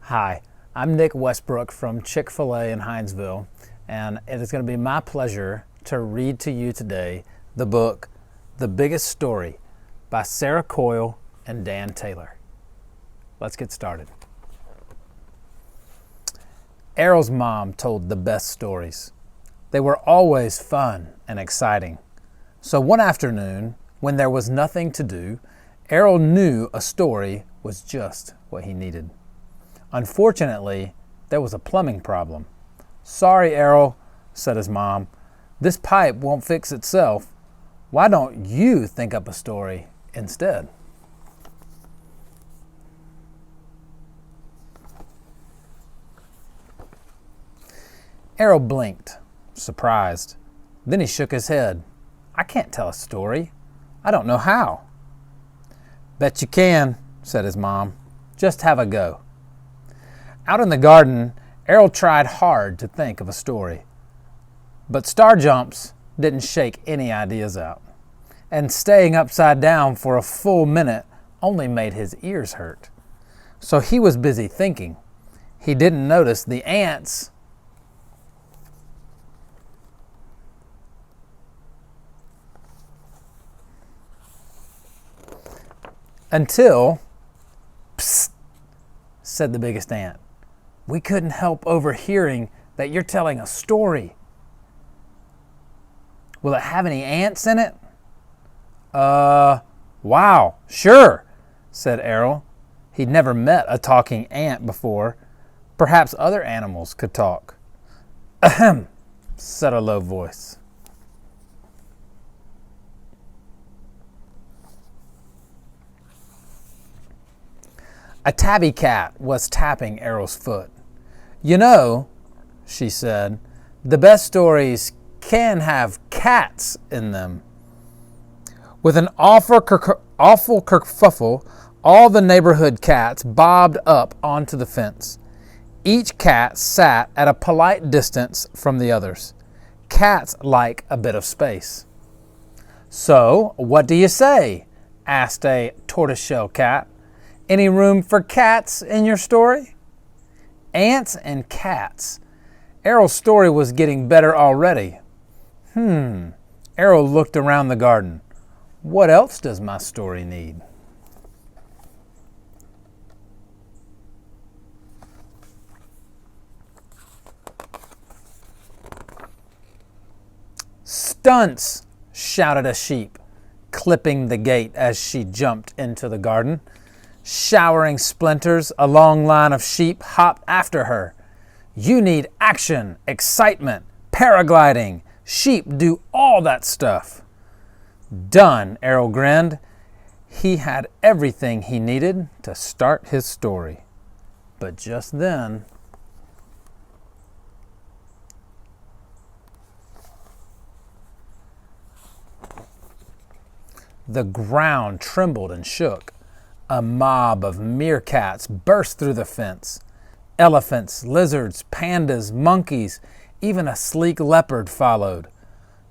Hi, I'm Nick Westbrook from Chick-fil-A in Hinesville, and it is going to be my pleasure to read to you today the book, The Biggest Story by Sarah Coyle and Dan Taylor. Let's get started. Errol's mom told the best stories. They were always fun and exciting. So one afternoon, when there was nothing to do, Errol knew a story was just what he needed. Unfortunately, there was a plumbing problem. "Sorry, Errol," said his mom. "This pipe won't fix itself. Why don't you think up a story instead?" Errol blinked, surprised. Then he shook his head. "I can't tell a story. I don't know how." "Bet you can," said his mom. "Just have a go." Out in the garden, Errol tried hard to think of a story. But star jumps didn't shake any ideas out. And staying upside down for a full minute only made his ears hurt. So he was busy thinking. He didn't notice the ants until, "Psst," said the biggest ant. "We couldn't help overhearing that you're telling a story. Will it have any ants in it?" Wow, sure," said Errol. He'd never met a talking ant before. Perhaps other animals could talk. "Ahem," said a low voice. A tabby cat was tapping Errol's foot. "You know," she said, "the best stories can have cats in them." With an awful kerfuffle, all the neighborhood cats bobbed up onto the fence. Each cat sat at a polite distance from the others. Cats like a bit of space. "So, what do you say?" asked a tortoiseshell cat. "Any room for cats in your story?" Ants and cats. Errol's story was getting better already. Errol looked around the garden. What else does my story need? "Stunts!" shouted a sheep, clipping the gate as she jumped into the garden. Showering splinters, a long line of sheep hopped after her. "You need action, excitement, paragliding. Sheep do all that stuff." "Done," Errol grinned. He had everything he needed to start his story. But just then, the ground trembled and shook. A mob of meerkats burst through the fence. Elephants, lizards, pandas, monkeys, even a sleek leopard followed.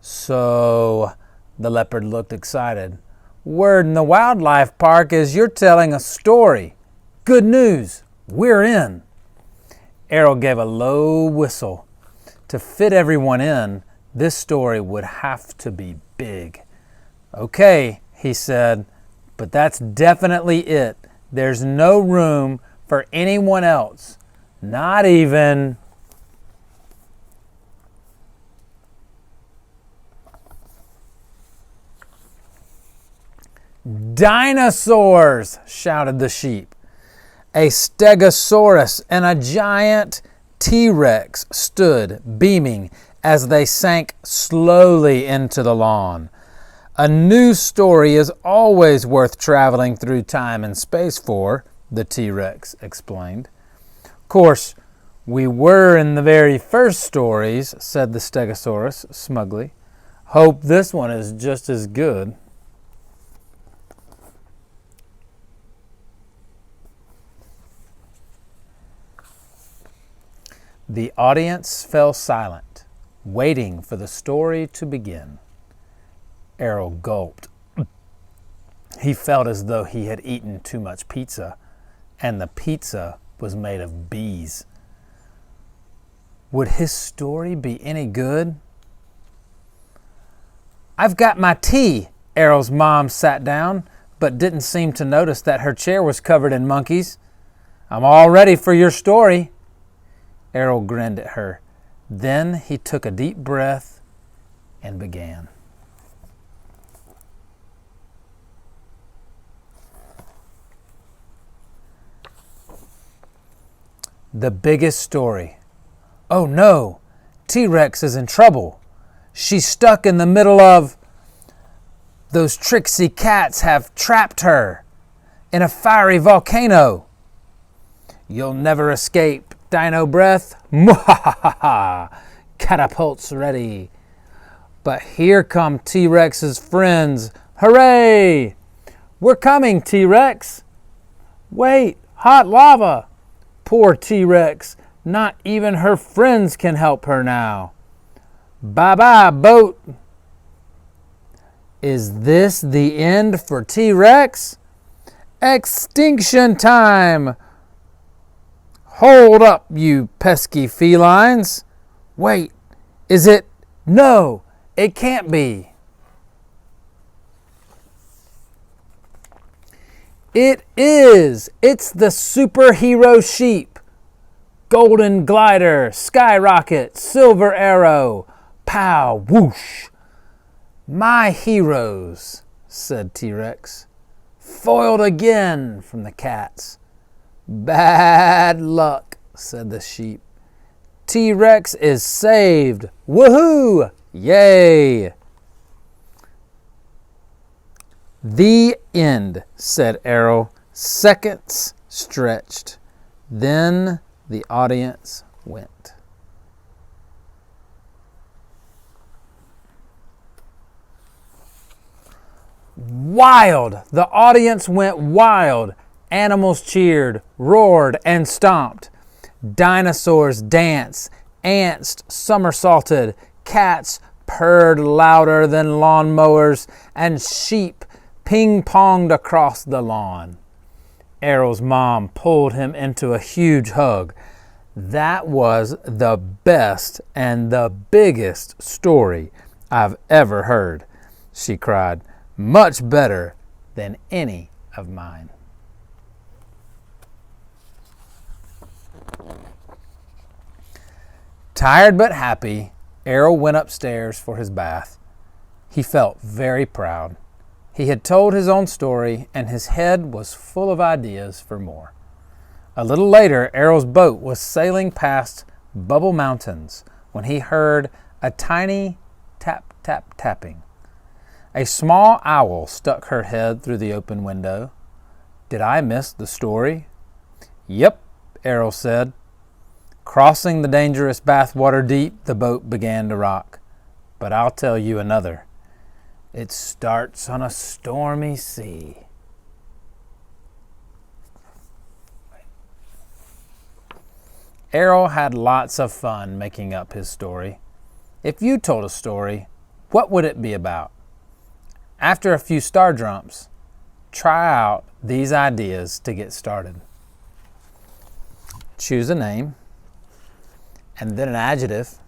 "So," the leopard looked excited, "word in the wildlife park is you're telling a story. Good news, we're in." Errol gave a low whistle. To fit everyone in, this story would have to be big. "Okay," he said, "but that's definitely it. There's no room for anyone else. Not even..." "Dinosaurs!" shouted the sheep. A stegosaurus and a giant T-Rex stood, beaming, as they sank slowly into the lawn. "A new story is always worth traveling through time and space for," the T-Rex explained. "Course, we were in the very first stories," said the Stegosaurus smugly. "Hope this one is just as good." The audience fell silent, waiting for the story to begin. Errol gulped. He felt as though he had eaten too much pizza, and the pizza was made of bees. Would his story be any good? I've got my tea. Errol's mom sat down, but didn't seem to notice that her chair was covered in monkeys. I'm all ready for your story. Errol grinned at her. Then he took a deep breath and began. The biggest story. Oh no, T-Rex is in trouble. She's stuck in the middle of... Those tricksy cats have trapped her in a fiery volcano. You'll never escape, Dino Breath. Mwahaha! Catapults ready. But here come T-Rex's friends. Hooray! We're coming, T-Rex. Wait, hot lava. Poor T-Rex. Not even her friends can help her now. Bye-bye, boat. Is this the end for T-Rex? Extinction time! Hold up, you pesky felines. Wait, is it? No, it can't be. It is. It's the superhero sheep. Golden glider, skyrocket, silver arrow, pow, whoosh. My heroes, said T-Rex. Foiled again from the cats. Bad luck, said the sheep. T-Rex is saved. Woohoo! Yay! The end, said Errol. Seconds stretched. Then the audience went. Wild! The audience went wild. Animals cheered, roared, and stomped. Dinosaurs danced, ants somersaulted, cats purred louder than lawnmowers, and sheep ping-ponged across the lawn. Errol's mom pulled him into a huge hug. That was the best and the biggest story I've ever heard, she cried. Much better than any of mine. Tired but happy, Errol went upstairs for his bath. He felt very proud. He had told his own story, and his head was full of ideas for more. A little later, Errol's boat was sailing past Bubble Mountains when he heard a tiny tap, tap, tapping. A small owl stuck her head through the open window. Did I miss the story? Yep, Errol said. Crossing the dangerous bathwater deep, the boat began to rock. But I'll tell you another. It starts on a stormy sea. Errol had lots of fun making up his story. If you told a story, what would it be about? After a few star jumps, try out these ideas to get started. Choose a name, and then an adjective,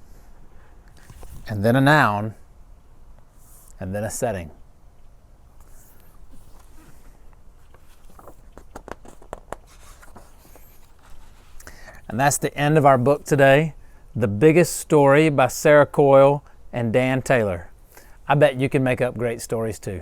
and then a noun, and then a setting. And that's the end of our book today, The Biggest Story by Sarah Coyle and Dan Taylor. I bet you can make up great stories too.